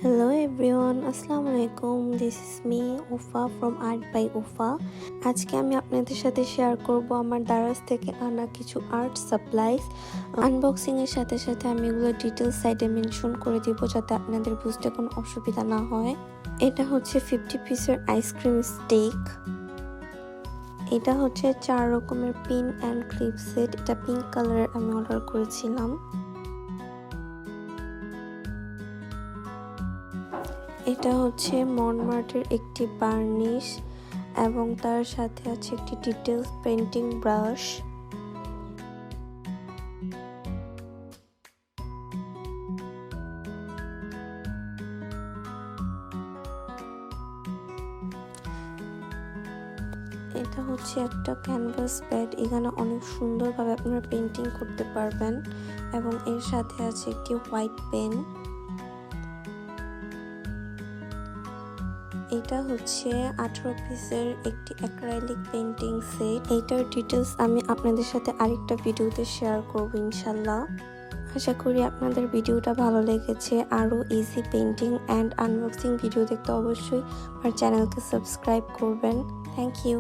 Hello everyone, আসসালামু আলাইকুম। This is me Ufa from art by Ufa. আজকে আমি আপনাদের সাথে শেয়ার করব আমার দারাজ থেকে আনা কিছু আর্ট সাপ্লাইস। আনবক্সিং এর সাথে সাথে আমি এগুলো ডিটেলস সাইডে মেনশন করে দিব যাতে আপনাদের বুঝতে কোনো অসুবিধা না হয়। এটা হচ্ছে 50 পিসের আইসক্রিম স্টিক। এটা হচ্ছে 4 রকমের পিন অ্যান্ড ক্লিপ সেট। এটা পিঙ্ক কালারের আমি অর্ডার করেছিলাম। এটা হচ্ছে মনমার্টের একটি বার্নিশ এবং তার সাথে আছে একটি ডিটেলস পেন্টিং ব্রাশ। এটা হচ্ছে একটা ক্যানভাস প্যাড, এখানে অনেক সুন্দরভাবে আপনারা পেন্টিং করতে পারবেন এবং এর সাথে আছে একটি হোয়াইট পেন। এটা হচ্ছে 18 পিসের একটি অ্যাক্রাইলিক পেন্টিং সেট। এইটার ডিটেলস আমি আপনাদের সাথে আরেকটা ভিডিওতে শেয়ার করব ইনশাল্লাহ। আশা করি আপনাদের ভিডিওটা ভালো লেগেছে। আরও easy painting and unboxing video দেখতে অবশ্যই আমার চ্যানেলকে সাবস্ক্রাইব করবেন। Thank you.